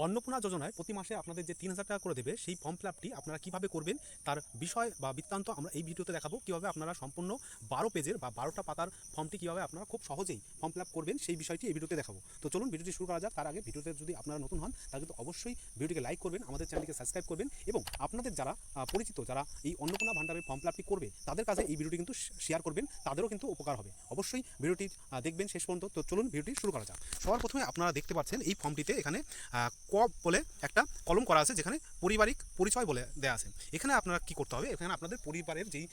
অন্নপূর্ণা যোজনায় প্রতি মাসে আপনাদের যে ৩,০০০ টাকা করে দেবে সেই ফর্ম ফিল আপটি আপনারা কীভাবে করবেন তার বিষয় বা বৃত্তান্ত আমরা এই ভিডিওতে দেখাবো। কীভাবে আপনারা সম্পূর্ণ ১২ পেজের বা ১২টা পাতার ফর্মটি কীভাবে আপনারা খুব সহজেই ফর্ম ফিল আপ করবেন সেই বিষয়টি এই ভিডিওতে দেখাবো। তো চলুন ভিডিওটি শুরু করা যাক। তার আগে ভিডিওতে যদি আপনারা নতুন হন তাহলে কিন্তু অবশ্যই ভিডিওটিকে লাইক করবেন, আমাদের চ্যানেলটিকে সাবস্ক্রাইব করবেন এবং আপনাদের যারা পরিচিত যারা এই অন্নপূর্ণা ভান্ডারের ফর্ম ফিল আপটি করবে তাদের কাছে এই ভিডিওটি কিন্তু শেয়ার করবেন, তাদেরও কিন্তু উপকার হবে। অবশ্যই ভিডিওটি দেখবেন শেষ পর্যন্ত। তো চলুন ভিডিওটি শুরু করা যাক। সবার প্রথমে আপনারা দেখতে পাচ্ছেন এই ফর্মটিতে এখানে ক বলে একটা কলম করা আছে যেখানে পারিবারিক পরিচয় বলে দেওয়া আছে। এখানে আপনারা কি করতে হবে, এখানে আপনাদের পরিবারের যেই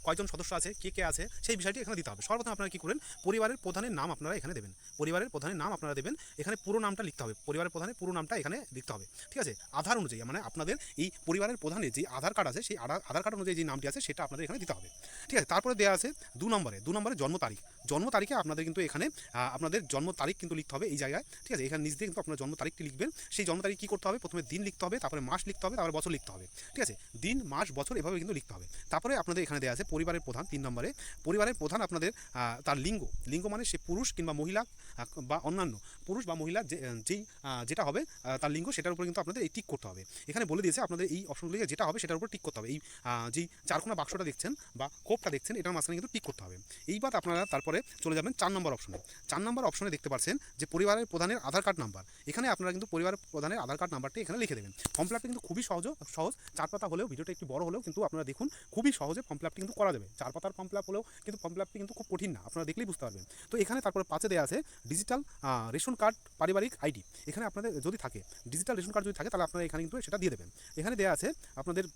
কয়জন সদস্য আছে, কে আছে সেই বিষয়টি এখানে দিতে হবে। সর্বপ্রথম আপনারা কি করবেন, পরিবারের প্রধানের নাম আপনারা এখানে দেবেন। পরিবারের প্রধানের নাম আপনারা দেবেন, এখানে পুরো নামটা লিখতে হবে। পরিবারের প্রধানের পুরো নামটা এখানে লিখতে হবে, ঠিক আছে। আধার অনুযায়ী মানে আপনাদের এই পরিবারের প্রধানের যে আধার কার্ড আছে সেই আধার কার্ড অনুযায়ী যে নামটি আছে সেটা আপনাদের এখানে দিতে হবে, ঠিক আছে। তারপরে দেওয়া আছে ২ নম্বরে জন্ম তারিখ। জন্ম তারিখে আপনাদের কিন্তু এখানে আপনাদের জন্ম তারিখ কিন্তু লিখতে হবে এই জায়গায়, ঠিক আছে। এখানে নিজ দিয়ে কিন্তু আপনার জন্ম তারিখটি লিখবেন। সেই জন্ম তারিখ কী করতে হবে, প্রথমে দিন লিখতে হবে, তারপরে মাস লিখতে হবে, তারপরে বছর লিখতে হবে, ঠিক আছে। দিন মাস বছর এভাবে কিন্তু লিখতে হবে। তারপরে আপনাদের এখানে দেওয়া আছে পরিবারের প্রধান ৩ নম্বরে। পরিবারের প্রধান আপনাদের তার লিঙ্গ মানে সে পুরুষ কিংবা মহিলা বা অন্যান্য পুরুষ বা মহিলা যেটা হবে তার লিঙ্গ সেটার উপরে কিন্তু আপনাদের এই টিক করতে হবে। এখানে বলে দিয়েছে আপনাদের এই অপশনগুলিকে যেটা হবে সেটার উপর টিক করতে হবে। এই যেই চারকোনা বাক্সটা দেখছেন বা কোপটা দেখছেন এটার মাঝখানে কিন্তু টিক করতে হবে। এইবার আপনারা তারপরে চলে যাবেন ৪ নম্বর অপশনে। ৪ নম্বর অপশনে দেখতে পাচ্ছেন যে পরিবারের প্রধানের আধার কার্ড নাম্বার। এখানে আপনারা কিন্তু পরিবারের প্রধানের আধার কার্ড নাম্বারটি এখানে লিখে দেবেন। ফর্ম ফিল আপটি কিন্তু খুবই সহজ ৪ পাতা হলেও ভিডিওটা একটু বড় হলেও কিন্তু আপনারা দেখুন খুবই সহজে ফর্ম ফিল আপটি কিন্তু করা যাবে। 4 পাতার ফর্ম ফিল আপ হলেও কিন্তু ফর্ম ফিল আপটি কিন্তু খুব কঠিন না, আপনারা দেখলেই বুঝতে পারবেন। তো এখানে তারপরে ৫-এ দেওয়া আছে ডিজিটাল রেশন কার্ড পারিবারিক আইডি। এখানে আপনাদের যদি থাকে ডিজিটাল রেশন কার্ড যদি থাকে তাহলে আপনারা এখানে কিন্তু সেটা দিয়ে দেবেন। এখানে দেওয়া আছে আপনাদের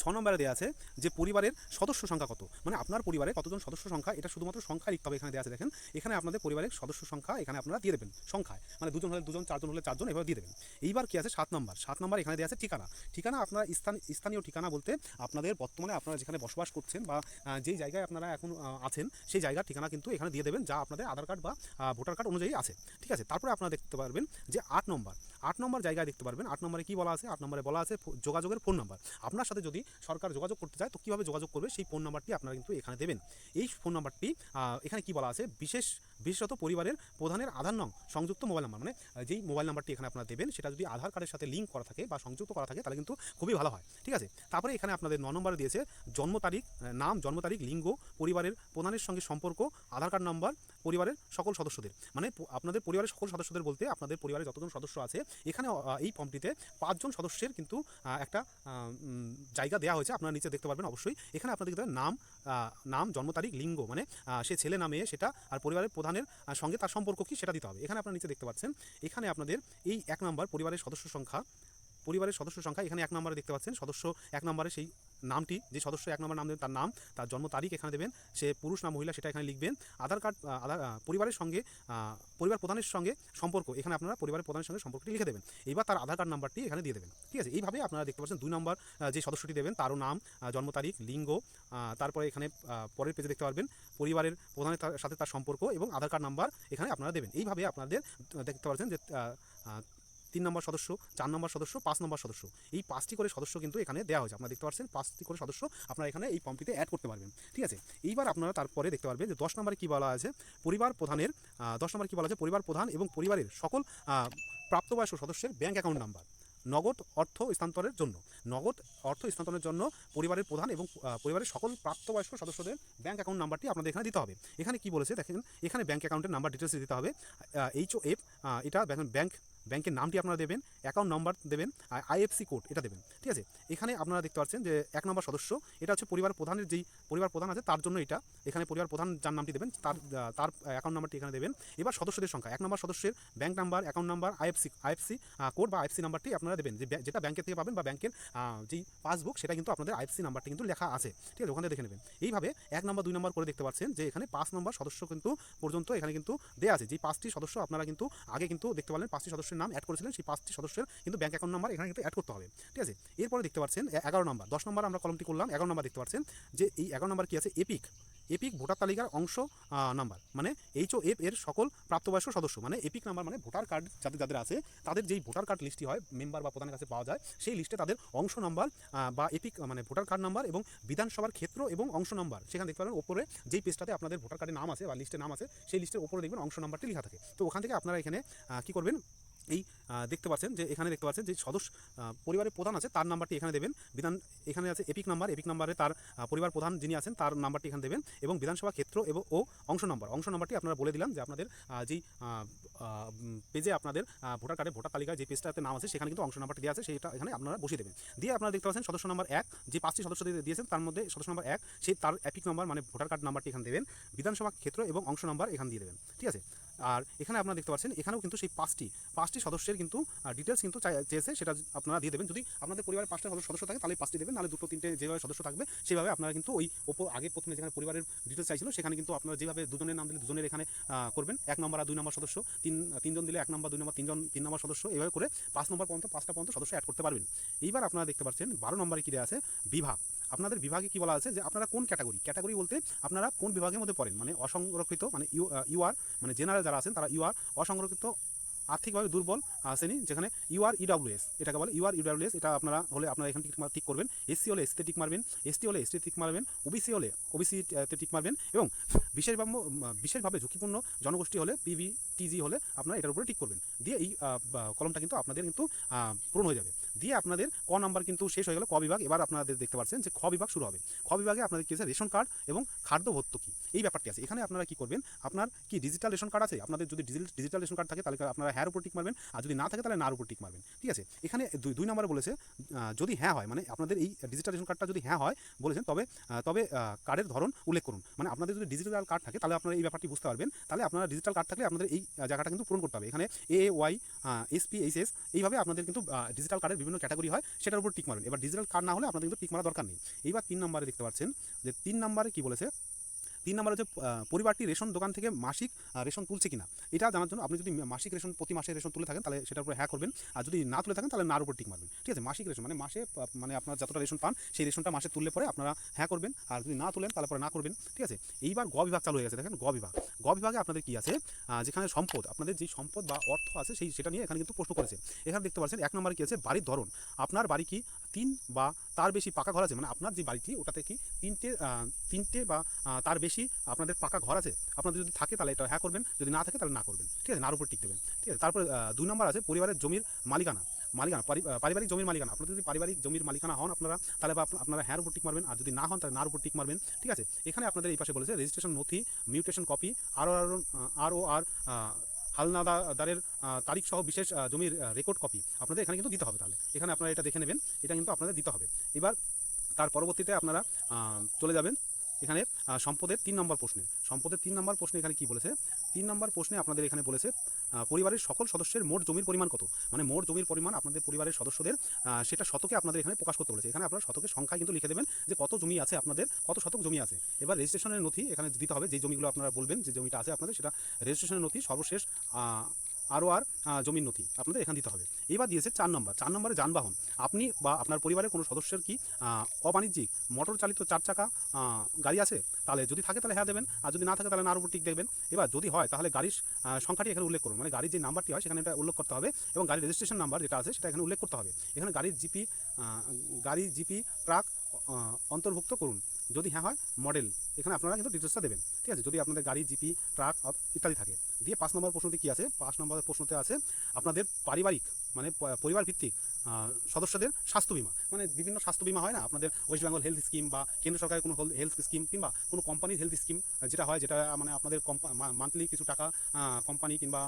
৬ নম্বরে দেওয়া আছে যে পরিবারের সদস্য সংখ্যা কত, মানে আপনার পরিবারে কতজন সদস্য সংখ্যা এটা শুধুমাত্র সংখ্যা লিখতে হবে। এখানে দেওয়া আছে দেখেন, এখানে আপনাদের পরিবারের সদস্য সংখ্যা এখানে আপনারা দিয়ে দেবেন সংখ্যায়, মানে ২ জন হলে ২ জন, ৪ জন হলে ৪ জন এভাবে দিয়ে দেবেন। এইবার কি আছে ৭ নম্বর এখানে দেওয়া আছে ঠিকানা আপনার স্থানীয় ঠিকানা বলতে আপনাদের বর্তমানে আপনারা যেখানে বসবাস করছেন বা যেই জায়গায় আপনারা এখন আছেন সেই জায়গার ঠিকানা কিন্তু এখানে দিয়ে দেবেন যা আপনাদের আধার কার্ড বা ভোটার কার্ড অনুযায়ী আছে, ঠিক আছে। তারপরে আপনারা দেখতে পারবেন যে ৮ নম্বর জায়গায় দেখতে পারবেন ৮ নম্বরে কী বলা আছে, ৮ নম্বরে বলা আছে যোগাযোগের ফোন নাম্বার। আপনার সাথে যদি সরকার যোগাযোগ করতে চায় তো কীভাবে যোগাযোগ করবে সেই ফোন নাম্বারটি আপনারা কিন্তু এখানে দেবেন। এই ফোন নাম্বারটি এখানে কী বলা আছে, বিশেষত পরিবারের প্রধানের আধার নং সংযুক্ত মোবাইল নাম্বার, মানে যেই মোবাইল নাম্বারটি এখানে আপনারা দেবেন সেটা যদি আধার কার্ডের সাথে লিঙ্ক করা থাকে বা সংযুক্ত করা থাকে তাহলে কিন্তু খুবই ভালো হয়, ঠিক আছে। তারপরে এখানে আপনাদের ৯ নম্বরে দিয়েছে জন্ম তারিখ লিঙ্গ, পরিবারের প্রধানের সঙ্গে সম্পর্ক, আধার কার্ড নাম্বার, পরিবারের সকল সদস্যদের, মানে আপনাদের পরিবারের সকল সদস্যদের বলতে আপনাদের পরিবারে যতজন সদস্য আছে এখানে এই ফর্মটিতে ৫ জন সদস্যের কিন্তু একটা জায়গা দেওয়া হয়েছে, আপনারা নিচে দেখতে পারবেন। অবশ্যই এখানে আপনাদের দেখতে নাম, জন্ম তারিখ, লিঙ্গ মানে সে ছেলে না মেয়ে সেটা, আর পরিবারের প্রধানের সঙ্গে তার সম্পর্ক কী সেটা দিতে হবে। এখানে আপনারা নিচে দেখতে পাচ্ছেন এখানে আপনাদের এই ১ নম্বর পরিবারের সদস্য সংখ্যা এখানে ১ নম্বরে দেখতে পাচ্ছেন। সদস্য ১ নম্বরে সেই নামটি, যে সদস্য ১ নম্বর নাম দেবেন তার নাম, তার জন্ম তারিখ এখানে দেবেন, সে পুরুষ না মহিলা সেটা এখানে লিখবেন। আধার কার্ড পরিবার প্রধানের সঙ্গে সম্পর্ক, এখানে আপনারা পরিবারের প্রধানের সঙ্গে সম্পর্কটি লিখে দেবেন। এইবার তার আধার কার্ড নাম্বারটি এখানে দিয়ে দেবেন, ঠিক আছে। এইভাবে আপনারা দেখতে পাচ্ছেন ২ নম্বর যে সদস্যটি দেবেন তারও নাম, জন্ম তারিখ, লিঙ্গ, তারপরে এখানে পরের পেজে দেখতে পারবেন পরিবারের প্রধানের সাথে তার সম্পর্ক এবং আধার কার্ড নাম্বার এখানে আপনারা দেবেন। এইভাবে আপনাদের দেখতে পাচ্ছেন যে ৩ নম্বর সদস্য, ৪ নম্বর সদস্য, ৫ নম্বর সদস্য, এই 5টি করে সদস্য কিন্তু এখানে দেওয়া হয়েছে। আপনারা দেখতে পাচ্ছেন 5টি করে সদস্য আপনারা এখানে এই ফর্মটিতে অ্যাড করতে পারবেন, ঠিক আছে। এইবার আপনারা তারপরে দেখতে পারবেন যে 10 নম্বরে কী বলা আছে, পরিবার প্রধান এবং পরিবারের সকল প্রাপ্তবয়স্ক সদস্যের ব্যাঙ্ক অ্যাকাউন্ট নাম্বার, নগদ অর্থ স্থানান্তরের জন্য পরিবারের প্রধান এবং পরিবারের সকল প্রাপ্তবয়স্ক সদস্যদের ব্যাঙ্ক অ্যাকাউন্ট নাম্বারটি আপনাদের এখানে দিতে হবে। এখানে কি বলেছে দেখেন, এখানে ব্যাঙ্ক অ্যাকাউন্টের নাম্বার ডিটেলস দিতে হবে। HOF এটা ব্যাংকের নামটি আপনারা দেবেন, অ্যাকাউন্ট নাম্বার দেবেন, IFC কোড এটা দেবেন, ঠিক আছে। এখানে আপনারা দেখতে পাচ্ছেন যে 1 নম্বর সদস্য এটা হচ্ছে পরিবার প্রধানের যেই পরিবার প্রধান আছে তার জন্য এটা, এখানে পরিবার প্রধান যার নামটি দেবেন তার অ্যাকাউন্ট নাম্বারটি এখানে দেবেন। এবার সদস্যদের সংখ্যা 1 নম্বর সদস্যের bank number, account number, IFC code বা IFC নাম্বারটি আপনারা দেবেন, যেটা ব্যাংকের থেকে পাবেন বা ব্যাংকের যেই পাসবুক সেটা কিন্তু আপনাদের IFC নাম্বারটি কিন্তু লেখা আছে, ঠিক আছে, ওখানে দেখে নেবেন। এইভাবে 1 নম্বর 2 নম্বর করে দেখতে পাচ্ছেন যে এখানে 5 নম্বর সদস্য কিন্তু পর্যন্ত এখানে কিন্তু দেওয়া আছে। যেই 5টি সদস্য আপনারা কিন্তু আগে কিন্তু দেখতে পারলেন 5টি সদস্যের নাম অ্যাড করেছিলেন, সেই 5টি সদস্যের কিন্তু ব্যাঙ্ক অ্যাকাউন্ট নাম্বার এখানে কিন্তু অ্যাড করতে হবে, ঠিক আছে। এরপরে দেখতে পাচ্ছেন 11 নম্বর, 10 নম্বর আমরা কলমটি করলাম, 11 নম্বর দেখতে পাচ্ছেন যে এই 11 নম্বর কি আছে, এপিক ভোটার তালিকার অংশ নাম্বার, মানে HOF এর সকল প্রাপ্তবয়স্ক সদস্য, মানে এপিক নাম্বার মানে ভোটার কার্ড যাদের আছে তাদের যেই ভোটার কার্ড লিস্টটি হয় মেম্বার বা প্রধানের কাছে পাওয়া যায় সেই লিস্টে তাদের অংশ নাম্বার বা এপিক মানে ভোটার কার্ড নাম্বার এবং বিধানসভার ক্ষেত্র এবং অংশ নাম্বার সেখানে দেখতে পাবেন ওপরে যেই পেজটাতে আপনাদের ভোটার কার্ডের নাম আছে বা লিস্টে নাম আছে সেই লিস্টের ওপরে দেখবেন অংশ নাম্বারটি লেখা থাকে। তো ওখান থেকে আপনারা এখানে কী করবেন, এই দেখতে পাচ্ছেন যে এখানে দেখতে পাচ্ছেন যে সদস্য পরিবারের প্রধান আছে তার নাম্বারটি এখানে দেবেন। এখানে আছে এপিক নাম্বারে তার পরিবার প্রধান যিনি আছেন তার নাম্বারটি এখানে দেবেন, এবং বিধানসভা ক্ষেত্র এবং অংশ নাম্বারটি আপনারা বলে দিলাম যে আপনাদের যেই পেজে আপনাদের ভোটার কার্ডে ভোটার তালিকায় যে পেজটাতে নাম আছে সেখানে কিন্তু অংশ নাম্বারটি দেওয়া আছে, সেটা এখানে আপনারা বসিয়ে দেবেন। দিয়ে আপনারা দেখতে পাচ্ছেন সদস্য নাম্বার 1 যে 5টি সদস্য দিয়েছেন তার মধ্যে সদস্য নাম্বার 1 সেই তার এপিক নাম্বার মানে ভোটার কার্ড নাম্বারটি এখানে দেবেন, বিধানসভা ক্ষেত্র এবং অংশ নাম্বার এখানে দিয়ে দেবেন, ঠিক আছে। আর এখানে আপনারা দেখতে পাচ্ছেন এখানেও কিন্তু সেই পাঁচটি সদস্যের কিন্তু ডিটেলস কিন্তু চেয়েছে, সেটা আপনারা দিয়ে দেবেন। যদি আপনাদের পরিবারের 5টা সদস্য থাকে তাহলে 5টি দেবেন, নাহলে 2টো 3টে যেভাবে সদস্য থাকবে সেভাবে আপনারা কিন্তু ওই আগে প্রথমে যেখানে পরিবারের ডিটেলস চাইছিল সেখানে কিন্তু আপনারা যেভাবে দুজনের নাম দিলে দুজনের এখানে করবেন, 1 নম্বর আর 2 নম্বর সদস্য, তিনজন দিলে 1 নম্বর 2 নম্বর 3 নম্বর সদস্য, এইভাবে করে 5 নম্বর পর্যন্ত 5টা পর্যন্ত সদস্য অ্যাড করতে পারবেন। এইবার আপনারা দেখতে পাচ্ছেন 12 নম্বরে কী দেওয়া আছে, বিভাগ। আপনাদের বিভাগে কি বলা আছে যে আপনারা কোন ক্যাটাগরি বলতে আপনারা কোন বিভাগের মধ্যে পড়েন, মানে অসংরক্ষিত মানে ইউআর মানে জেনারেল যারা আছেন তারা ইউআর, অসংরক্ষিত আর্থিকভাবে দুর্বল শ্রেণী যেখানে ইউআর ইডব্লিউএস এটাকে বলে, ইউআর ইডব্লিউএস এটা আপনারা এখানে টিক করবেন। এসসি হলে এসসিতে টিক মারবেন, এসটি হলে এসটি টিক মারবেন, ওবিসি হলে ওবিসিতে টিক মারবেন, এবং বিশেষভাবে ঝুঁকিপূর্ণ জনগোষ্ঠী হলে পিবিটিজি হলে আপনারা এটার উপরে টিক করবেন। দিয়ে এই কলমটা কিন্তু আপনাদের কিন্তু পূরণ হয়ে যাবে। দিয়ে আপনাদের ক নাম্বার কিন্তু শেষ হয়ে গেল, ক বিভাগ। এবার আপনাদের দেখতে পাচ্ছেন যে খ বিভাগ শুরু হবে। খ বিভাগে আপনাদের কি আছে, রেশন কার্ড এবং খাদ্য ভর্তুকি এই ব্যাপারটি আছে। এখানে আপনারা কি করবেন, আপনার কি ডিজিটাল রেশন কার্ড আছে, আপনাদের যদি ডিজিটাল রেশন কার্ড থাকে তাহলে আপনারা হ্যার উপর টিক মারবেন, আর যদি না থাকে তাহলে নার উপর টিক মারবেন, ঠিক আছে। এখানে 2 নম্বরে বলেছে যদি হ্যাঁ হয়, মানে আপনাদের এই ডিজিটাল রেশন কার্ডটা যদি হ্যাঁ হয় বলেছেন তবে কার্ডের ধরন উল্লেখ করুন। মানে আপনাদের যদি ডিজিটাল কার্ড থাকে তাহলে আপনারা এই ব্যাপারটি বুঝতে পারবেন। তাহলে আপনারা ডিজিটাল কার্ড থাকলে আপনাদের এই জায়গাটা কিন্তু পূরণ করতে হবে। এখানে AY SPHS এইভাবে আপনাদের কিন্তু ডিজিটাল কার্ডের বিভিন্ন ক্যাটাগরি হয়, সেটার উপর টিক মারবেন। এবার ডিজিটাল কার্ড না হলে আপনাদের কিন্তু টিক মারা দরকার নেই। এইবার 3 নম্বরে দেখতে পাচ্ছেন যে 3 নম্বরে কি বলেছে, 3 নম্বরে হচ্ছে পরিবারটি রেশন দোকান থেকে মাসিক রেশন তুলছে কিনা এটা জানার জন্য আপনি যদি মাসিক রেশন প্রতি মাসে রেশন তুলে থাকেন তাহলে সেটার উপরে হ্যাঁ করবেন, আর যদি না তুলে থাকেন তাহলে নার উপর টিক মারবেন, ঠিক আছে। মাসিক রেশন মানে মাসে মানে আপনার যতটা রেশন পান সেই রেশনটা মাসে তুললে পরে আপনারা হ্যাঁ করবেন, আর যদি না তুলেন তাহলে পরে না করবেন, ঠিক আছে। এইবার গ বিভাগ চালু হয়ে গেছে, দেখেন গ বিভাগে আপনাদের কি আছে, যেখানে সম্পদ, আপনাদের যে সম্পদ বা অর্থ আছে সেটা নিয়ে এখানে কিন্তু প্রশ্ন করেছে। এখানে দেখতে পাচ্ছেন 1 নম্বরে কি আছে, বাড়ির ধরন। আপনার বাড়ি কি 3 বা তার বেশি পাকা ঘর আছে, মানে আপনার যে বাড়িটি ওটাতে কি 3টে বা তার বেশি আপনাদের পাকা ঘর আছে, আপনাদের যদি থাকে তাহলে এটা হ্যাঁ করবেন, যদি না থাকে তাহলে না করবেন, ঠিক আছে, নার উপর টিক দেবেন, ঠিক আছে। তারপরে 2 নম্বর আছে পরিবারের জমির মালিকানা, পারিবারিক জমির মালিকানা। আপনারা যদি পারিবারিক জমির মালিকানা হন তাহলে আপনারা হ্যার উপর টিক মারবেন, আর যদি না হন তাহলে নার উপর টিক মারবেন, ঠিক আছে। এখানে আপনাদের এই পাশে বলেছে রেজিস্ট্রেশন নথি, মিউটেশন কপি, ROR হালনাদারের তারিখ সহ বিশেষ জমির রেকর্ড কপি আপনাদের এখানে কিন্তু দিতে হবে। তাহলে এখানে আপনারা এটা দেখে নেবেন, এটা কিন্তু আপনাদের দিতে হবে। এবার তার পরবর্তীতে আপনারা চলে যাবেন এখানে সম্পদের 3 নম্বর প্রশ্নে এখানে কি বলেছে, 3 নম্বর প্রশ্নে আপনাদের এখানে বলেছে পরিবারের সকল সদস্যের মোট জমির পরিমাণ কত, মানে মোট জমির পরিমাণ আপনাদের পরিবারের সদস্যদের সেটা শতকে আপনাদের এখানে প্রকাশ করতে বলেছে। এখানে আপনারা শতকের সংখ্যা কিন্তু লিখে দেবেন যে কত জমি আছে, আপনাদের কত শতক জমি আছে। এবার রেজিস্ট্রেশনের নথি এখানে দিতে হবে, যে জমিগুলো আপনারা বলবেন যে জমিটা আছে আপনাদের, সেটা রেজিস্ট্রেশনের নথি, সর্বশেষ ROR জমির নথি আপনাদের এখানে দিতে হবে। এবার দিয়েছে 4 নম্বরে যানবাহন। আপনি বা আপনার পরিবারের কোনো সদস্যের কি অবাণিজ্যিক মোটর চালিত 4 চাকা গাড়ি আছে, তাহলে যদি থাকে তাহলে হ্যাঁ দেবেন, আর যদি না থাকে তাহলে নার উপর টিক দেবেন। এবার যদি হয় তাহলে গাড়ির সংখ্যাটি এখানে উল্লেখ করুন, মানে গাড়ির যে নাম্বারটি হয় সেখানে এটা উল্লেখ করতে হবে, এবং গাড়ির রেজিস্ট্রেশন নাম্বার যেটা আছে সেটা এখানে উল্লেখ করতে হবে। এখানে গাড়ির জিপি ট্রাক অন্তর্ভুক্ত করুন, যদি হ্যাঁ হয় মডেল এখানে আপনারা কিন্তু ডিটেলসটা দেবেন, ঠিক আছে, যদি আপনাদের গাড়ি জিপি ট্রাক ইত্যাদি থাকে। দিয়ে 5 নম্বর প্রশ্নটি কী আছে, 5 নম্বরের প্রশ্নতে আছে আপনাদের পারিবারিক মানে পরিবার ভিত্তিক সদস্যদের স্বাস্থ্য বিমা, মানে বিভিন্ন স্বাস্থ্য বিমা হয় না আপনাদের, ওয়েস্ট বেঙ্গল হেলথ স্কিম বা কেন্দ্র সরকারের কোনো হেলথ স্কিম কিংবা কোনো কোম্পানির হেলথ স্কিম যেটা হয়, যেটা মানে আপনাদের মান্থলি কিছু টাকা কোম্পানি কিংবা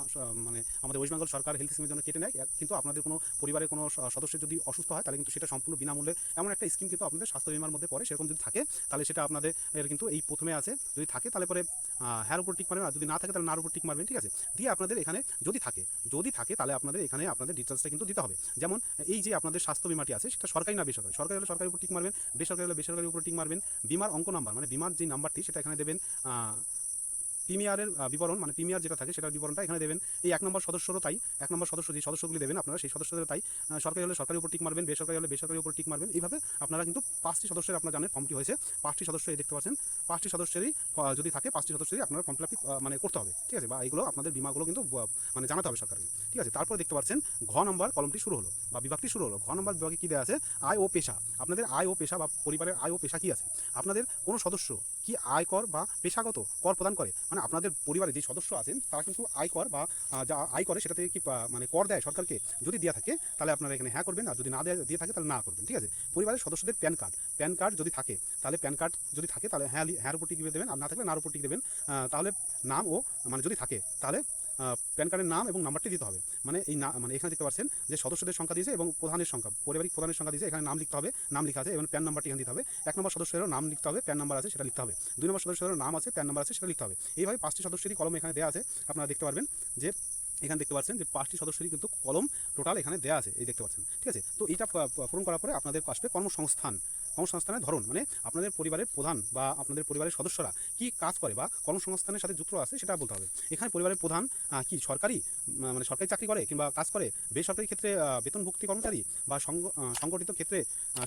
মানে আমাদের ওয়েস্ট বেঙ্গল সরকার হেলথ স্কিমের জন্য কেটে নেয়, কিন্তু আপনাদের কোনো পরিবারের কোনো সদস্য যদি অসুস্থ হয় তাহলে কিন্তু সেটা সম্পূর্ণ বিনামূল্যে এমন একটা স্কিম কিন্তু আপনাদের স্বাস্থ্য বিমার মধ্যে পড়ে। সেরকম যদি থাকে তাহলে সেটা আপনাদের কিন্তু এই প্রথমে আছে, যদি থাকে তাহলে পরে হ্যার উপর টিক মারবেন, আর যদি না থাকে তাহলে নার উপর টিক মারবেন, ঠিক আছে। দিয়ে আপনাদের এখানে যদি থাকে তাহলে আপনাদের এখানে আপনাদের ডিটেলসটা কিন্তু দিতে হবে। যেমন এই যে আপনাদের স্বাস্থ্য বিমাটি আছে সেটা সরকারি না বেসরকারি, সরকারি হলে সরকারি উপর টিক মারবেন, বেসরকারি হলে বেসরকারি উপর টিক মারবেন। বিমার অঙ্ক নাম্বার মানে বিমার যে নাম্বারটি সেটা এখানে দেবেন, প্রিমিয়ারের বিবরণ মানে প্রিমিয়ার যেটা থাকে সেটার বিবরণটা এখানে দেবেন। এই 1 নম্বর সদস্যরও তাই, 1 নম্বর সদস্য যে সদস্যগুলি দেবেন আপনারা সেই সদস্যদের তাই, সরকারি হলে সরকারি উপর টিক মারবেন, বেসরকারি হলে বেসরকারি উপর টিক মারবেন। এইভাবে আপনারা কিন্তু 5টি সদস্যের আপনারা জানেন ফর্মটি হয়েছে, 5টি সদস্য এই দেখতে পাচ্ছেন, 5টি সদস্যেরই যদি থাকে 5টি সদস্যেরই আপনারা ফর্ম ফিল আপ মানে করতে হবে, ঠিক আছে, বা এইগুলো আপনাদের বিমাগুলো কিন্তু মানে জানাতে হবে সরকারকে, ঠিক আছে। তারপর দেখতে পাচ্ছেন ঘ নম্বর কলমটি শুরু হলো বা বিভাগটি শুরু হলো। ঘ নম্বর বিভাগে কী দেওয়া আছে, আয় ও পেশা। আপনাদের আয় ও পেশা বা পরিবারের আয় ও পেশা কী আছে, আপনাদের কোনো সদস্য কি আয়কর বা পেশাগত কর প্রদান করে, মানে আপনাদের পরিবারে যে সদস্য আছেন তারা কিন্তু আয়কর বা যা আয় করে সেটা থেকে কি মানে কর দেয় সরকারকে, যদি দেওয়া থাকে তাহলে আপনারা এখানে হ্যাঁ করবেন, আর যদি না দিয়ে থাকে তাহলে না করবেন। ঠিক আছে, পরিবারের সদস্যদের প্যান কার্ড যদি থাকে তাহলে প্যান কার্ড যদি থাকে তাহলে হ্যাঁর উপর টিক দেবেন, আর না থাকলে নার উপর টিক দেবেন। তাহলে নাম ও মানে যদি থাকে তাহলে প্যান কার্ডের নাম এবং নাম্বারটি দিতে হবে। মানে এই না মানে এখানে দেখতে পাচ্ছেন যে সদস্যদের সংখ্যা দিয়েছে এবং প্রধানের সংখ্যা, পারিবারিক প্রধানের সংখ্যা দিয়েছে, এখানে নাম লিখতে হবে, নাম লেখা আছে এবং প্যান নাম্বারটি এখানে দিতে হবে। 1 নম্বর সদস্যেরও নাম লিখতে হবে, প্যান নাম্বার আছে সেটা লিখতে হবে। 2 নম্বর সদস্যেরও নাম আছে, প্যান নাম্বার আছে সেটা লিখতে হবে। এইভাবে 5টি সদস্যেরই কলম এখানে দেওয়া আছে। আপনারা দেখতে পারবেন যে এখানে দেখতে পাচ্ছেন যে 5টি সদস্যেরই কিন্তু কলম টোটাল এখানে দেওয়া আছে, এই দেখতে পাচ্ছেন। ঠিক আছে, তো এইটা পূরণ করার পরে আপনাদের আসবে কর্মসংস্থানের ধরন, মানে আপনাদের পরিবারের প্রধান বা আপনাদের পরিবারের সদস্যরা কি কাজ করে বা কর্মসংস্থানের সাথে যুক্ত আছে সেটা বলতে হবে। এখানে পরিবারের প্রধান কি সরকারি মানে সরকারি চাকরি করে কিংবা কাজ করে, বেসরকারি ক্ষেত্রে বেতনভুক্তি কর্মচারী বা সংগঠিত ক্ষেত্রে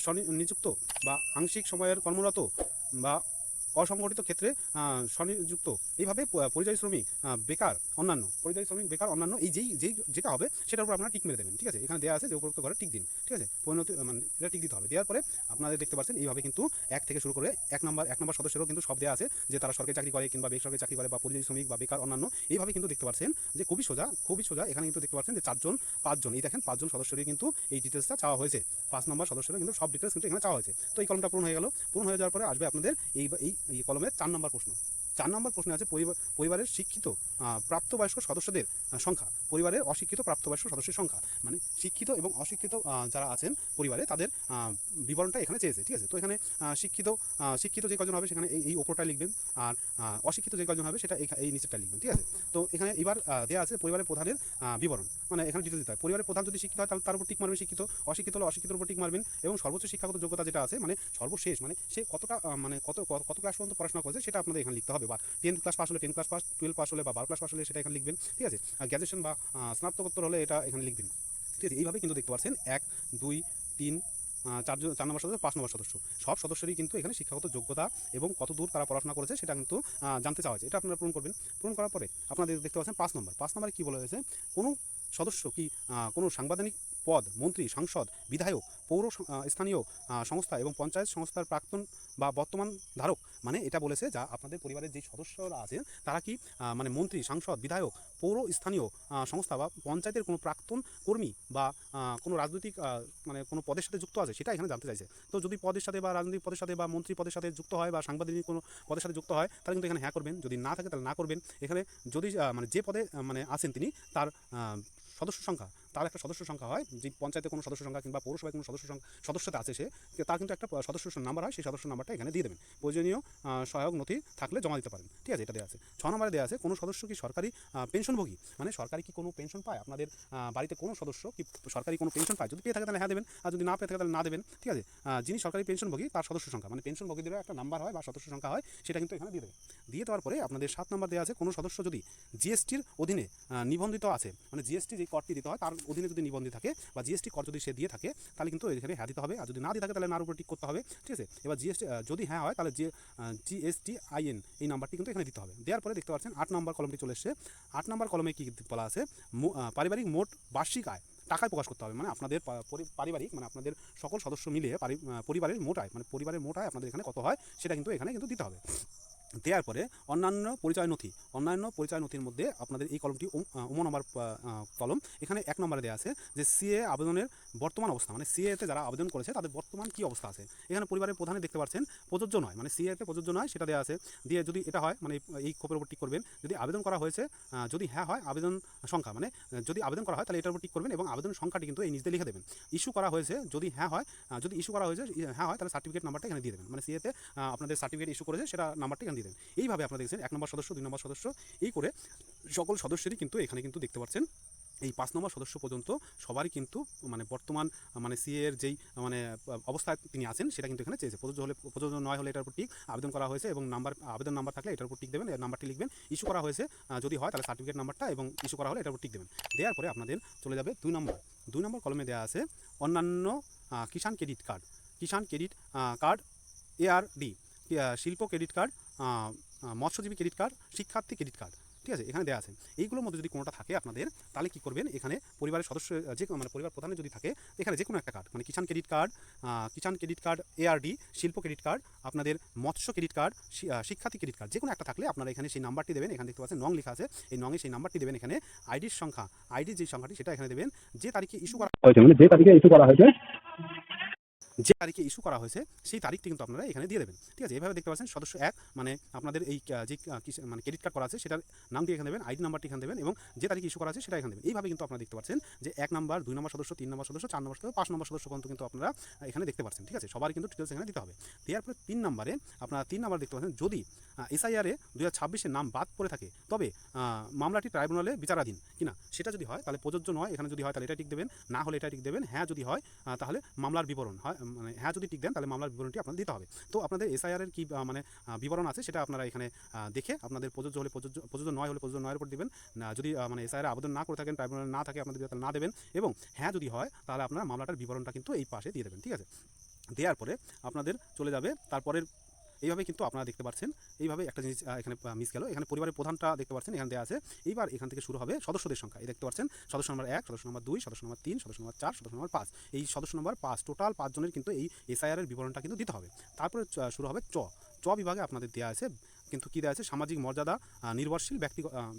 স্বনিযুক্ত বা আংশিক সময়ের কর্মরত বা অসংগঠিত ক্ষেত্রে স্বনিযুক্ত, এইভাবে পরিযায়ী শ্রমিক, বেকার, অন্যান্য পরিযায়ী শ্রমিক, বেকার, অন্যান্য এই যেটা হবে সেটার উপর আপনারা টিক মেরে দেবেন। ঠিক আছে, এখানে দেওয়া আছে যে উপরোক্ত ঘরে টিক দিন। ঠিক আছে, পরিণতি মানে এটা টিক দিতে হবে। দেওয়ার পরে আপনাদের দেখতে পাচ্ছেন এইভাবে কিন্তু 1 থেকে শুরু করে 1 নম্বর সদস্যেরও কিন্তু সব দেওয়া আছে যে তারা সরকারি চাকরি করে কিংবা বেসরকারি চাকরি করে বা পরিযায়ী শ্রমিক বা বেকার, অন্যান্য, এইভাবে কিন্তু দেখতে পাচ্ছেন যে খুবই সোজা। এখানে কিন্তু দেখতে পাচ্ছেন যে 5জন, এই দেখেন 5জন সদস্যরই কিন্তু এই ডিটেলসটা চাওয়া হয়েছে। 5 নম্বর সদস্যরা কিন্তু সব ডিটেলস কিন্তু এখানে চাওয়া হয়েছে। তো এই কলমটা পূরণ হয়ে গেল। পূরণ হয়ে যাওয়ার পরে আসবে আপনাদের এই কলমের 4 নম্বর প্রশ্ন। 4 নম্বর প্রশ্নে আছে পরিবারের শিক্ষিত প্রাপ্তবয়স্ক সদস্যদের সংখ্যা, পরিবারের অশিক্ষিত প্রাপ্তবয়স্ক সদস্যের সংখ্যা, মানে শিক্ষিত এবং অশিক্ষিত যারা আছেন পরিবারে তাদের বিবরণটা এখানে চেয়েছে। ঠিক আছে, তো এখানে শিক্ষিত যে কজন হবে সেখানে এই ওপরটা লিখবেন, আর অশিক্ষিত যে কজন হবে সেটা এই নিচেরটা লিখবেন। ঠিক আছে, তো এখানে এবার দেওয়া আছে পরিবারের প্রধানের বিবরণ, মানে এখানে ডিটেলস দিতে হয়। পরিবারের প্রধান যদি শিক্ষিত হয় তাহলে তার উপর টিক মারবেন শিক্ষিত, অশিক্ষিত হলে অশিক্ষিতের উপর টিক মারবেন, এবং সর্বোচ্চ শিক্ষাগত যোগ্যতা যেটা আছে মানে সর্বশেষ, মানে সে কতটা মানে কত ক্লাস পর্যন্ত পড়াশোনা করেছে সেটা আপনাদের এখানে লিখতে হবে। বা 10 ক্লাস পাস হলে 10 ক্লাস পাস, 12 পাস হলে বা 12 ক্লাস পাস হলে সেটা এখানে লিখবেন। ঠিক আছে, আর গ্র্যাজুয়েশন বা স্নাতকোত্তর হলে এটা এখানে লিখবেন। ঠিক আছে, এইভাবে কিন্তু দেখতে পাচ্ছেন 1, 2, 3, 4 নম্বর সদস্য, 5 নম্বর সদস্য, সব সদস্যরই কিন্তু এখানে শিক্ষাগত যোগ্যতা এবং কত দূর তারা পড়াশোনা করেছে সেটা কিন্তু জানতে চাওয়া হয়েছে। এটা আপনারা পূরণ করবেন। পূরণ করার পরে আপনাদের দেখতে পাচ্ছেন 5 নম্বরে কী বলা হয়েছে, কোনো সদস্য কি কোনো সাংবিধানিক পদ, মন্ত্রী, সাংসদ, বিধায়ক, পৌর স্থানীয় সংস্থা এবং পঞ্চায়েত সংস্থার প্রাক্তন বা বর্তমান ধারক, মানে এটা বলেছে যা আপনাদের পরিবারের যে সদস্যরা আছেন তারা কি মানে মন্ত্রী, সাংসদ, বিধায়ক, পৌর স্থানীয় সংস্থা বা পঞ্চায়েতের কোনো প্রাক্তন কর্মী বা কোনো রাজনৈতিক মানে কোনো পদের সাথে যুক্ত আছে সেটা এখানে জানতে চাইছে। তো যদি পদের সাথে বা রাজনৈতিক পদের সাথে বা মন্ত্রী পদের সাথে যুক্ত হয় বা সাংবিধানিক কোনো পদের সাথে যুক্ত হয় তাহলে কিন্তু এখানে হ্যাঁ করবেন, যদি না থাকে তাহলে না করবেন। এখানে যদি মানে যে পদে মানে আছেন তিনি তার সদস্য সংখ্যা, তার একটা সদস্য সংখ্যা হয়, যে পঞ্চায়েতে কোনো সদস্য সংখ্যা কিংবা পৌরসভায় কোনো সদস্যতা আছে সে, তার কিন্তু একটা সদস্য নাম্বার হয়, সেই সদস্য নাম্বারটা এখানে দিয়ে দেবেন। প্রয়োজনীয় সহায়ক নথি থাকলে জমা দিতে পারেন। ঠিক আছে, এটা দেওয়া আছে। 6 নম্বরে দেওয়া আছে কোনো সদস্য কি সরকারি পেনশনভোগী, মানে সরকারি কি কোনো পেনশন পায়, আপনাদের বাড়িতে কোনো সদস্য কি সরকারি কোনো পেনশন পায়, যদি পেয়ে থাকে তাহলে হ্যাঁ দেবেন, আর যদি না পেয়ে থাকে তাহলে না দেবেন। ঠিক আছে, যিনি সরকারি পেনশনভোগী তার সদস্য সংখ্যা, মানে পেনশনভোগীদেরও একটা নাম্বার হয় বা সদস্য সংখ্যা হয়, সেটা কিন্তু এখানে দিয়ে দেবেন। দিয়ে দেওয়ার পরে আপনাদের 7 নম্বর দেওয়া আছে কোনো সদস্য যদি জিএসটির অধীনে নিবন্ধিত আছে, মানে জিএসটি যে করটি দিতে হয় তার অধীনে যদি নিবন্ধিত থাকে বা জিএসটি কর যদি সে দিয়ে থাকে তাহলে কিন্তু এখানে হ্যাঁ দিতে হবে, আর যদি না দিয়ে থাকে তাহলে নার উপর টিক করতে হবে। ঠিক আছে, এবার জিএসটি যদি হ্যাঁ হয় তাহলে GSTIN এই নাম্বারটি কিন্তু এখানে দিতে হবে। দেওয়ার পরে দেখতে পাচ্ছেন 8 নম্বর কলমটি চলে এসেছে। 8 নম্বর কলমে কি বলা আছে, পারিবারিক মোট বার্ষিক আয় টাকায় প্রকাশ করতে হবে, মানে আপনাদের পারিবারিক মানে আপনাদের সকল সদস্য মিলিয়ে পরিবারের মোট আয়, মানে পরিবারের মোট আয় আপনাদের এখানে কত হয় সেটা কিন্তু এখানে কিন্তু দিতে হবে। দেওয়ার পরে অন্যান্য পরিচয় নথির মধ্যে আপনাদের এই কলমটি নম্বর কলম, এখানে 1 নম্বরে দেওয়া আছে যে সিএ আবেদনের বর্তমান অবস্থা, মানে সিএতে যারা আবেদন করেছে তাদের বর্তমান কী অবস্থা আছে। এখানে পরিবারের প্রধানে দেখতে পাচ্ছেন প্রযোজ্য নয়, মানে সিএতে প্রযোজ্য নয় সেটা দেওয়া আছে। দিয়ে যদি এটা হয় মানে এই খোপের উপর টিক করবেন, যদি আবেদন করা হয়েছে যদি হ্যাঁ হয় আবেদন সংখ্যা, মানে যদি আবেদন করা হয় তাহলে এটার উপর টিক করবেন এবং আবেদন সংখ্যাটি কিন্তু এই নিচে লিখে দেবেন। ইস্যু করা হয়েছে যদি হ্যাঁ হয়, যদি ইস্যু করা হয়েছে হ্যাঁ হয় তাহলে সার্টিফিকেট নাম্বারটা এখানে দিয়ে দেবেন, মানে সিএতে আপনাদের সার্টিফিকেট ইস্যু করেছে সেটা নাম্বারটা এখানে দিয়ে দেবেন। এইভাবে আপনারা দেখছেন 1 নম্বর সদস্য, 2 নম্বর সদস্য, এই করে সকল সদস্যেরই কিন্তু এখানে কিন্তু দেখতে পাচ্ছেন এই 5 নম্বর সদস্য পর্যন্ত সবারই কিন্তু মানে বর্তমান মানে সিএ এর যেই মানে অবস্থায় তিনি আছেন সেটা কিন্তু এখানে চেয়েছে। প্রযোজ্য নয় হলে এটার উপর টিক, আবেদন করা হয়েছে এবং আবেদন নাম্বার থাকলে এটার উপর টিক দেবেন, এর নাম্বারটি লিখবেন। ইস্যু করা হয়েছে যদি হয় তাহলে সার্টিফিকেট নাম্বারটা এবং ইস্যু করা হলে এটার উপর টিক দেবেন। দেওয়ার পরে আপনাদের চলে যাবে 2 নম্বর কলমে দেওয়া আছে অন্যান্য কিষাণ ক্রেডিট কার্ড, ARD, শিল্প ক্রেডিট কার্ড, মৎস্যজীবী ক্রেডিট কার্ড, শিক্ষার্থী ক্রেডিট কার্ড। ঠিক আছে, এখানে দেওয়া আছে। এইগুলোর মধ্যে যদি কোনোটা থাকে আপনাদের, তাহলে কী করবেন, এখানে পরিবারের সদস্য যে মানে পরিবার প্রধানের যদি থাকে, এখানে যে কোনো একটা কার্ড, মানে কিষাণ ক্রেডিট কার্ড, এআরডি শিল্প ক্রেডিট কার্ড, আপনাদের মৎস্য ক্রেডিট কার্ড, শিক্ষার্থী ক্রেডিট কার্ড, যে কোনো একটা থাকলে আপনারা এখানে সেই নাম্বারটি দেবেন। এখানে দেখতে পাচ্ছেন নং লেখা আছে, এই নংয়ে সেই নাম্বারটি দেবেন। এখানে আইডির সংখ্যা, আইডির যে সংখ্যাটি সেটা এখানে দেবেন। যে তারিখে ইস্যু করা হয়েছে, মানে যে তারিখে ইস্যু করা হয়েছে সেই তারিখটি কিন্তু আপনারা এখানে দিয়ে দেবেন। ঠিক আছে, এইভাবে দেখতে পাচ্ছেন সদস্য 1 মানে আপনাদের এই যে মানে ক্রেডিট কার্ড করা আছে সেটার নামটি এখানে দেবেন, আইডি নাম্বারটি এখানে দেবেন এবং যে তারিখে ইস্যু করা আছে সেটা এখানে দেবেন। এইভাবে কিন্তু আপনারা দেখতে পাচ্ছেন যে 1 নাম্বার, 2 নম্বর সদস্য, 3 নম্বর সদস্য, 4 নম্বর সদস্য, 5 নম্বর সদস্য পর্যন্ত কিন্তু আপনারা এখানে দেখতে পাচ্ছেন। ঠিক আছে, সবার কিন্তু ডিটেলস এখানে দিতে হবে। দেওয়ার পরে 3 নম্বরে আপনারা 3 নম্বর দেখতে পাচ্ছেন, যদি এসআইআরে 2026-এর নাম বাদ পড়ে থাকে তবে মামলাটি ট্রাইব্যুনালে বিচারাধীন কিনা সেটা যদি হয় তাহলে প্রযোজ্য নয়। এখানে যদি হয় তাহলে এটা টিক দেবেন, না হলে এটা টিক দেবেন। হ্যাঁ যদি হয় তাহলে মামলার বিবরণ হয়, মানে হ্যাঁ যদি টিক দেন তাহলে মামলার বিবরণটি আপনাদের দিতে হবে। তো আপনাদের এসআইআরের কি মানে বিবরণ আছে সেটা আপনারা এখানে দেখে আপনাদের প্রযোজ্য হলে প্রযোজ্য নয় হলে প্রযোজ্য নয়ের উপর দিবেন। যদি মানে এসআইআর আবেদন না করে থাকেন, ট্রাইব্যুনালে না থাকে আপনাদের তাহলে না দেবেন। এবং হ্যাঁ যদি হয় তাহলে আপনারা মামলাটার বিবরণটা কিন্তু এই পাশে দিয়ে দেবেন। ঠিক আছে, দেওয়ার পরে আপনাদের চলে যাবে তারপরের। এইভাবে কিন্তু আপনারা দেখতে পাচ্ছেন, এইভাবে একটা জিনিস এখানে মিস গেল। এখানে পরিবারের প্রধানটা দেখতে পাচ্ছেন এখানে দেওয়া আছে। এইবার এখান থেকে শুরু হবে সদস্যদের সংখ্যা। এই দেখতে পাচ্ছেন সদস্য নম্বর 1, সদস্য নম্বর 2, সদস্য নম্বর 3, সদস্য নম্বর 4, সদস্য নম্বর 5। এই সদস্য নম্বর 5 টোটাল 5 জনের কিন্তু এই এসআইআরের বিবরণটা কিন্তু দিতে হবে। তারপরে শুরু হবে চ বিভাগে আপনাদের দেওয়া আছে কিন্তু কী দেওয়া আছে, সামাজিক মর্যাদা নির্ভরশীল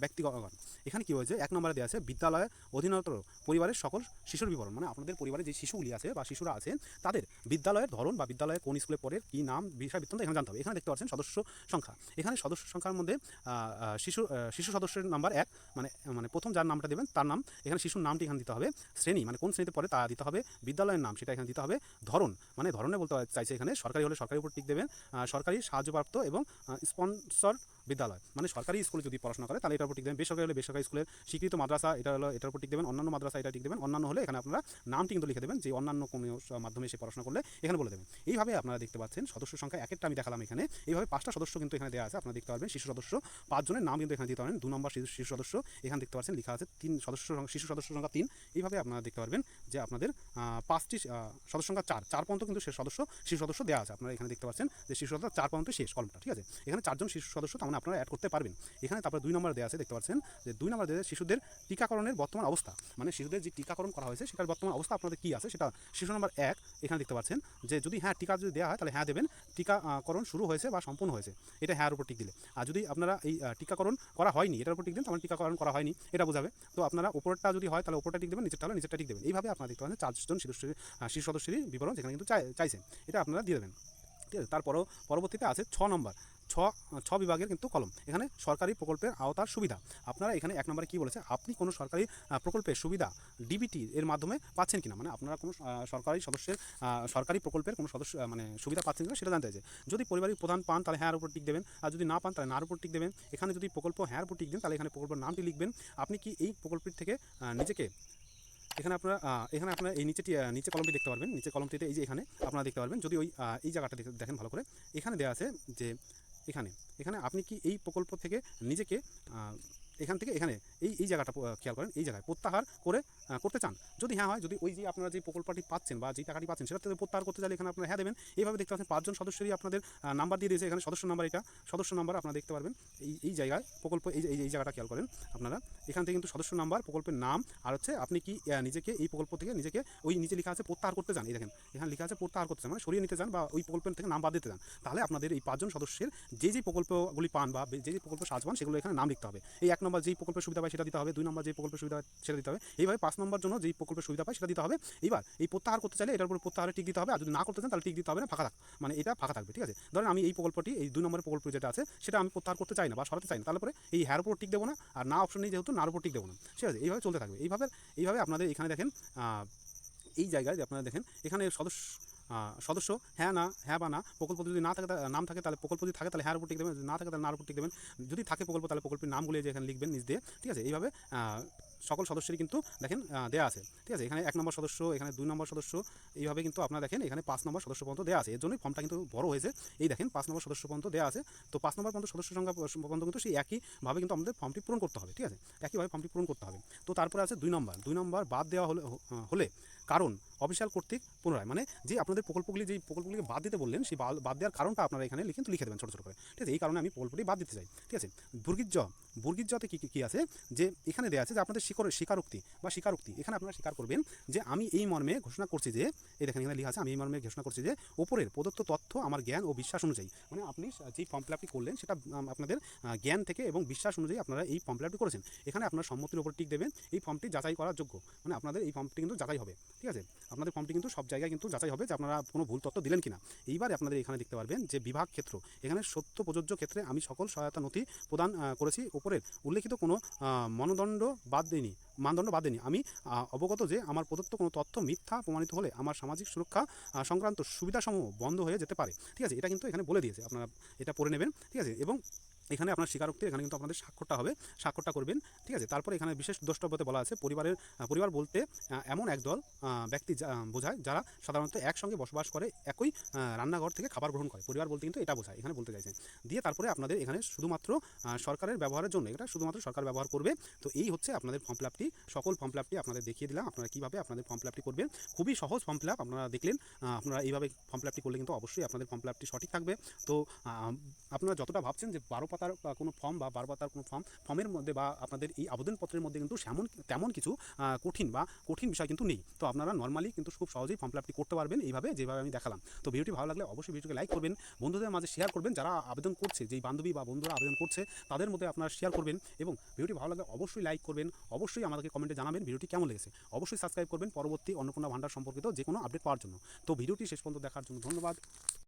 ব্যক্তিগণ। এখানে কী হয়েছে, 1 নম্বরে দেওয়া আছে বিদ্যালয়ে অধীনতর পরিবারের সকল শিশুর বিবরণ, মানে আপনাদের পরিবারে যে শিশুগুলি আছে বা শিশুরা আছে তাদের বিদ্যালয়ের ধরন বা বিদ্যালয়ে কোন স্কুলে পড়ে, কী নাম, বিষয় বৃত্তান্ত এখানে জানতে হবে। এখানে দেখতে পাচ্ছেন সদস্য সংখ্যা। এখানে সদস্য সংখ্যার মধ্যে শিশু সদস্যের নাম্বার 1, মানে প্রথম যার নামটা দেবেন তার নাম, এখানে শিশুর নামটি এখানে দিতে হবে। শ্রেণী মানে কোন শ্রেণীতে পড়ে তা দিতে হবে। বিদ্যালয়ের নাম সেটা এখানে দিতে হবে। ধরন মানে ধরনে বলতে চাইছে এখানে সরকারি হলে সরকারি উপর টিক দেবেন, সরকারি সাহায্যপ্রাপ্ত এবং স্পন্সর বিদ্যালয় মানে সরকারি স্কুলে যদি পড়াশোনা করে তাহলে এটার উপর টিক দেবেন। বেসরকারি হলে বেসরকারি স্কুলের স্বীকৃত মাদ্রাসা এটা হলো এটার উপর টিক দেবেন। অন্যান্য মাদ্রাসা এটা টিক দেবেন। অন্যান্য হলে এখানে আপনারা নামটি কিন্তু লিখে দেবেন, যে অন্যান্য কোনো মাধ্যমে এসে পড়াশোনা করলে এখানে বলে দেবেন। এইভাবে আপনারা দেখতে পাচ্ছেন সদস্য সংখ্যা এক একটা আমি দেখালাম এখানে। এইভাবে 5টা সদস্য কিন্তু এখানে দেওয়া আছে, আপনারা দেখতে পারবেন। শিশু সদস্য 5 জনের নাম কিন্তু এখানে দিতে পারেন। 2 নম্বর শিশু সদস্য এখানে দেখতে পাচ্ছেন লেখা আছে 3 সদস্য, শিশু সদস্য সংখ্যা 3। এইভাবে আপনারা দেখতে পারবেন যে আপনাদের 5টি সদস্য সংখ্যা 4 পর্যন্ত কিন্তু শেষ সদস্য শিশু সদস্য দেওয়া আছে। আপনারা এখানে দেখতে পাচ্ছেন যে শিশু সদস্য 4 পর্যন্ত শেষ কলমটা। ঠিক আছে, এখানে 4 জন শিশু সদস্য তার মানে আপনারা অ্যাড করতে পারবেন। এখানে তারপরে 2 নম্বর দেওয়া আছে, দেখতে পাচ্ছেন যে 2 নম্বর দেওয়া আছে শিশুদের টিকাকরণের বর্তমান অবস্থা, মানে শিশুদের যে টিকাকরণ করা হয়েছে সেটার বর্তমান অবস্থা আপনাদের কী আছে সেটা। শিশু নম্বর 1 এখানে দেখতে পাচ্ছেন যে যদি হ্যাঁ টিকা যদি দেওয়া হয় তাহলে হ্যাঁ দেবেন, টিকাকরণ শুরু হয়েছে বা সম্পূর্ণ হয়েছে এটা হ্যাঁর উপর টিক দিলে। আর যদি আপনারা এই টিকাকরণ করা হয়নি এটার উপর টিক দেন, তাহলে টিকাকরণ করা হয়নি এটা বোঝাবে। তো আপনারা উপরটা যদি হয় তাহলে উপরটা টিক দেবেন, নিচেরটা হলে নিচেরটা টিক দেবেন। এইভাবে আপনারা দেখতে পাচ্ছেন 4 জন শিশু সদস্যেরই বিবরণ যেখানে কিন্তু চাইছেন, এটা আপনারা দিয়ে দেবেন। ঠিক আছে, তারপরও পরবর্তীতে আছে 6 নম্বর, ছ বিভাগের কিন্তু কলম। এখানে সরকারি প্রকল্পের আওতার সুবিধা। আপনারা এখানে 1 নম্বরে কী বলেছে, আপনি কোনো সরকারি প্রকল্পের সুবিধা ডিবিটি এর মাধ্যমে পাচ্ছেন কিনা, মানে আপনারা কোনো সরকারি সদস্যের সরকারি প্রকল্পের কোনো সদস্য মানে সুবিধা পাচ্ছেন কিনা সেটা জানতে চাইছে। যদি পরিবারের প্রধান পান তাহলে হ্যাঁর উপর টিক দেবেন, আর যদি না পান তাহলে নার উপর টিক দেবেন। এখানে যদি প্রকল্প হ্যাঁর উপর টিক দেন তাহলে এখানে প্রকল্পের নামটি লিখবেন। আপনি কি এই প্রকল্পের থেকে নিজেকে এখানে আপনারা এই নিচে কলমটি দেখতে পারবেন। নিচে কলমটিতে এই যে এখানে আপনারা দেখতে পারবেন, যদি ওই এই জায়গাটা দেখেন ভালো করে, এখানে দেওয়া আছে যে এখানে আপনি কি এই প্রকল্প থেকে নিজেকে এখান থেকে এখানে এই জায়গাটা খেয়াল করেন, এই জায়গায় প্রত্যাহার করতে চান। যদি হ্যাঁ হয়, যদি ওই যে আপনারা যে প্রকল্পটি পাচ্ছেন বা যে টাকাটি পাচ্ছেন সেটা থেকে প্রত্যাহার করতে চাইলে এখানে আপনারা হ্যাঁ দেবেন। এইভাবে দেখতে পাচ্ছেন 5 জন সদস্যরই আপনাদের নাম্বার দিয়ে দিয়েছে। এখানে সদস্য নাম্বার, এটা সদস্য নাম্বার আপনারা দেখতে পারবেন এই জায়গায় প্রকল্প এই জায়গাটা খেয়াল করেন আপনারা। এখান থেকে কিন্তু সদস্য নাম্বার, প্রকল্পের নাম, আর হচ্ছে আপনি কি নিজেকে এই প্রকল্প থেকে নিজেকে ওই নিচে লেখা আছে প্রত্যাহার করতে চান। এই দেখেন এখানে লেখা আছে প্রত্যাহার করতে চান, মানে সরিয়ে নিতে চান বা ওই প্রকল্পের থেকে নাম বাদ দিতে চান। তাহলে আপনাদের এই 5 জন সদস্যের যে প্রকল্পগুলি পান বা যে প্রকল্প সাহায্য পান সেগুলো এখানে নাম লিখতে হবে। এই 1 নম্বর যেই প্রকল্পের সুবিধা পায় সেটা দিতে হবে, 2 নম্বর যেই প্রকল্পের সুবিধা সেটা দিতে হবে। এইভাবে 5 নম্বর জন্য যেই প্রকল্পের সুবিধা পায় সেটা দিতে হবে। এইবার এই প্রত্যাহার করতে চাইলে এটার উপর প্রত্যাহারে টিক দিতে হবে, আর যদি না করতে চান তাহলে টিক দিতে হবে না, ফাঁকা থাক, মানে এটা ফাঁকা থাকবে। ঠিক আছে, ধরেন আমি এই প্রকল্পটি, এই 2 নম্বরের প্রকল্প যেটা আছে সেটা আমি প্রত্যাহার করতে চাই না বা সরাতে চাই না, তারপরে এই হ্যার উপর টিক দেবো না, আর না অপশন নেই যেহেতু নার উপর টিক দেবো না। ঠিক আছে, এইভাবে চলতে থাকবে। এইভাবে আপনাদের এখানে দেখেন এই জায়গায় যে আপনারা দেখেন এখানে সদস্য হ্যাঁ না, হ্যাঁ বা না, প্রকল্প যদি না থাকে নাম থাকে তাহলে প্রকল্প যদি থাকে তাহলে হ্যাঁ উপর টিক দেবেন, যদি না থাকে তাহলে নার উপর টিক দেবেন। যদি থাকে প্রকল্প তাহলে প্রকল্পের নামগুলি যে এখানে লিখবেন নিজ দিয়ে। ঠিক আছে, এইভাবে সকল সদস্যেরই কিন্তু দেখেন দেওয়া আছে, ঠিক আছে। এখানে 1 নম্বর সদস্য, এখানে 2 নম্বর সদস্য, এইভাবে কিন্তু আপনারা দেখেন এখানে 5 নম্বর সদস্য পর্যন্ত দেওয়া আছে। এর জন্যই ফর্মটা কিন্তু বড় হয়েছে। এই দেখেন 5 নম্বর সদস্য পর্যন্ত দেওয়া আছে। তো 5 নম্বর পর্যন্ত সদস্য সংখ্যা পর্যন্ত কিন্তু সেই একইভাবে কিন্তু আমাদের ফর্মটি পূরণ করতে হবে, ঠিক আছে। একইভাবে ফর্মটি পূরণ করতে হবে। তো তারপরে আছে 2 নম্বর বাদ দেওয়া হলে কারণ অফিসিয়াল কর্তৃক পুনরায়, মানে যে আপনাদের যেই প্রকল্পগুলিকে বাদ দিতে বললেন সেই বাদ দেওয়ার কারণটা আপনারা এখানে কিন্তু লিখে দেবেন ছোটো ছোটো করে, ঠিক আছে। এই কারণে আমি প্রকল্পটি বাদ দিতে চাই, ঠিক আছে। বর্গীর জতে কী আছে, যে এখানে দেওয়া আছে যে আপনাদের স্বীকারোক্তি এখানে আপনারা স্বীকার করবেন যে আমি এই মর্মে ঘোষণা করছি যে, এই দেখেন এখানে লেখা আছে, আমি এই মর্মে ঘোষণা করছি যে ওপরের প্রদত্ত তথ্য আমার জ্ঞান ও বিশ্বাস অনুযায়ী, মানে আপনি যেই ফর্ম ফিল আপটি করলেন সেটা আপনাদের জ্ঞান থেকে এবং বিশ্বাস অনুযায়ী আপনারা এই ফর্ম ফিল আপটি করেছেন। এখানে আপনার সম্মতির উপর টিক দেবেন। এই ফর্মটি যাচাই করার যোগ্য, মানে আপনাদের এই ফর্মটি কিন্তু যাচাই হবে, ঠিক আছে। আপনাদের ফর্মটি কিন্তু সব জায়গায় কিন্তু যাচাই হবে যে আপনারা কোনো ভুল তথ্য দিলেন কিনা। এইবার আপনাদের এখানে দেখতে পারবেন যে বিভাগ ক্ষেত্র, এখানে সত্য প্রযোজ্য ক্ষেত্রে আমি সকল সহায়তা নথি প্রদান করেছি। উপরের উল্লেখিত কোনো মানদণ্ড বাদ দিইনি। আমি অবগত যে আমার প্রদত্ত কোনো তথ্য মিথ্যা প্রমাণিত হলে আমার সামাজিক সুরক্ষা সংক্রান্ত সুবিধাসমূহ বন্ধ হয়ে যেতে পারে, ঠিক আছে। এটা কিন্তু এখানে বলে দিয়েছে, আপনারা এটা পড়ে নেবেন, ঠিক আছে। এবং এখানে আপনার স্বীকারোক্তি, এখানে কিন্তু আপনাদের স্বাক্ষরটা করবেন, ঠিক আছে। তারপরে এখানে বিশেষ দ্রষ্টব্যতে বলা আছে পরিবার বলতে এমন একদল ব্যক্তি বোঝায় যারা সাধারণত একসঙ্গে বসবাস করে, একই রান্নাঘর থেকে খাবার গ্রহণ করে। পরিবার বলতে কিন্তু এটা বোঝায়, এখানে বলতে চাইছেন। দিয়ে তারপরে আপনাদের এখানে শুধুমাত্র সরকারের ব্যবহারের জন্য, এটা শুধুমাত্র সরকার ব্যবহার করবে। তো এই হচ্ছে আপনাদের ফর্ম ফিল আপটি, সকল ফর্ম ফিল আপটি আপনাদের দেখিয়ে দিলাম আপনারা কীভাবে আপনাদের ফর্ম ফিল আপটি করবেন। খুবই সহজ ফর্ম ফিল আপ, আপনারা দেখলেন। আপনারা এইভাবে ফর্ম ফিল আপটি করলে কিন্তু অবশ্যই আপনাদের ফর্ম ফিল আপটি সঠিক থাকবে। তো আপনারা যতটা ভাবছেন যে 12 পাতার কোনো ফর্ম বা 12 পাতার কোনো ফর্মের মধ্যে বা আপনাদের এই আবেদনপত্রের মধ্যে কিন্তু তেমন কিছু কঠিন বিষয় কিন্তু নেই। তো আপনারা নর্মালি কিন্তু খুব সহজেই ফর্ম ফিল আপটি করতে পারবেন এইভাবে, যেভাবে আমি দেখালাম। তো ভিডিওটি ভালো লাগলে অবশ্যই ভিডিওকে লাইক করবেন, বন্ধুদের মাঝে শেয়ার করবেন। যারা আবেদন করছে, যেই বান্ধবী বা বন্ধুরা আবেদন করছে তাদের মধ্যে আপনারা শেয়ার করবেন। এবং ভিডিওটি ভালো লাগলে অবশ্যই লাইক করবেন। অবশ্যই আমাদেরকে কমেন্টে জানাবেন ভিডিওটি কেমন লেগেছে। অবশ্যই সাবস্ক্রাইব করবেন পরবর্তী অন্নপূর্ণা ভান্ডার সম্পর্কিত যে কোনো আপডেট পাওয়ার জন্য। তো ভিডিওটি শেষ পর্যন্ত দেখার জন্য ধন্যবাদ।